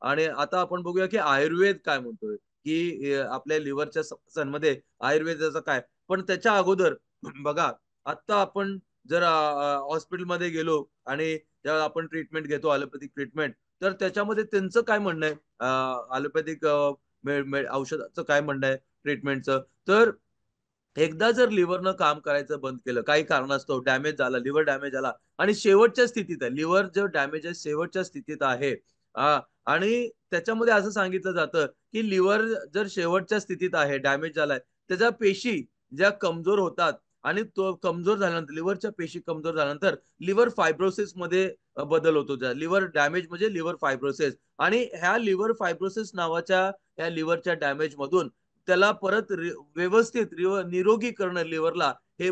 आणि आता आपण बघूया की आयुर्वेद काय म्हणतोय, की आपल्या लिव्हरच्या समस्यांमध्ये आयुर्वेदाचं काय? पण त्याच्या अगोदर बघा, आत्ता आपण जर हॉस्पिटलमध्ये गेलो आणि जेव्हा आपण ट्रीटमेंट घेतो ॲलोपॅथिक ट्रीटमेंट, तर त्याच्यामध्ये त्यांचं काय म्हणणं आहे? ॲलोपॅथिक औषधाचं काय म्हणणं आहे ट्रीटमेंटचं? तर एकदा जर लिव्हरनं काम करायचं बंद केलं, काही कारणास्तव डॅमेज झाला, लिव्हर डॅमेज झाला आणि शेवटच्या स्थितीत आहे. लिव्हर जो डॅमेज आहे शेवटच्या स्थितीत आहे. हां. आणि त्याच्यामध्ये असं सांगितलं जातं, की लिव्हर जर शेवटच्या स्थितीत आहे, डॅमेज झालाय, त्याच्या पेशी ज्या कमजोर होतात आणि तो कमजोर झाल्यानंतर लिव्हरच्या पेशी कमजोर झाल्यानंतर लिव्हर फायब्रोसिसमध्ये बदल होतो. लिव्हर डॅमेज म्हणजे लिव्हर फायब्रोसिस आणि ह्या लिव्हर फायब्रोसिस नावाच्या या लिव्हरच्या डॅमेजमधून त्याला परत व्यवस्थित निरोगी करणं लिव्हरला हे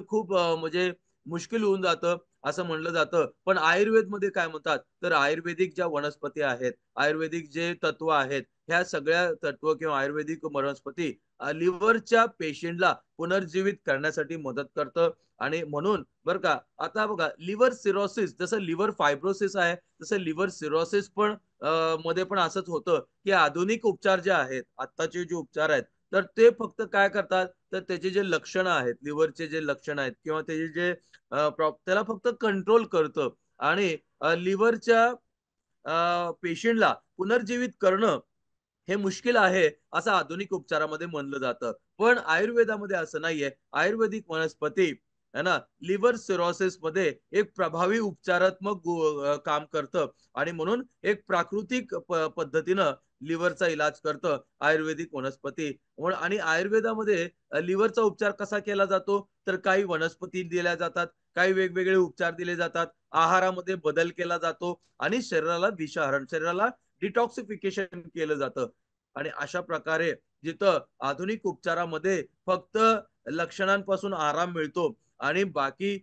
खूप म्हणजे मुश्किल होऊन जातं, असं म्हणलं जातं. पण आयुर्वेदमध्ये काय म्हणतात, तर आयुर्वेदिक ज्या वनस्पती आहेत, आयुर्वेदिक जे तत्व आहेत, ह्या सगळ्या तत्व किंवा आयुर्वेदिक वनस्पती लिव्हरच्या पेशंटला पुनर्जीवित करण्यासाठी मदत करतं आणि म्हणून बरं का, आता बघा लिव्हर सिरोसिस जसं लिव्हर फायब्रोसिस आहे, तसं लिव्हर सिरोसिस पण मध्ये पण असंच होतं, की आधुनिक उपचार जे आहेत, आत्ताचे जे उपचार आहेत, तर ते फक्त काय करतात, तर त्याचे जे लक्षणं आहेत, लिव्हरचे जे लक्षणं आहेत किंवा त्याचे जे त्याला फक्त कंट्रोल करतं आणि लिव्हरच्या पेशंटला पुनर्जीवित करणं हे मुश्किल आहे, असं आधुनिक उपचारामध्ये म्हणलं जातं. पण आयुर्वेदामध्ये असं नाहीये. आयुर्वेदिक वनस्पती आहे ना, लिव्हर सिरोसिसमध्ये एक प्रभावी उपचारात्मक काम करतं आणि म्हणून एक प्राकृतिक पद्धतीनं लिव्हरचा इलाज करतं आयुर्वेदिक वनस्पती. आणि आयुर्वेदामध्ये लिव्हरचा उपचार कसा केला जातो? तर काही वनस्पती दिल्या जातात, काही वेगवेगळे उपचार दिले जातात, आहारामध्ये बदल केला जातो आणि शरीराला दिशाहरण, शरीराला डिटॉक्सिफिकेशन केलं जातं. आणि अशा प्रकारे जिथं आधुनिक उपचारामध्ये फक्त लक्षणांपासून आराम मिळतो आणि बाकी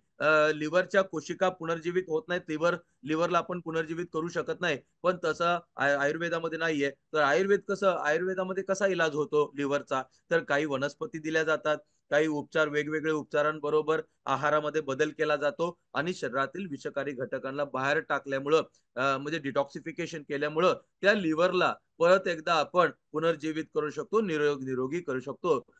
लिव्हरच्या कोशिका पुनर्जीवित होत नाहीत. लिव्हरला आपण पुनर्जीवित करू शकत नाही. पण तसं आयुर्वेदामध्ये नाहीये. तर आयुर्वेदामध्ये कसा इलाज होतो लिव्हरचा? तर काही वनस्पती दिल्या जातात, काही उपचार वेगवेगळे उपचारांबरोबर आहारामध्ये बदल केला जातो आणि शरीरातील विषकारी घटकांना बाहेर टाकल्यामुळं म्हणजे डिटॉक्सिफिकेशन केल्यामुळं त्या लिव्हरला परत एकदा आपण पुनर्जीवित करू शकतो, निरोगी करू शकतो.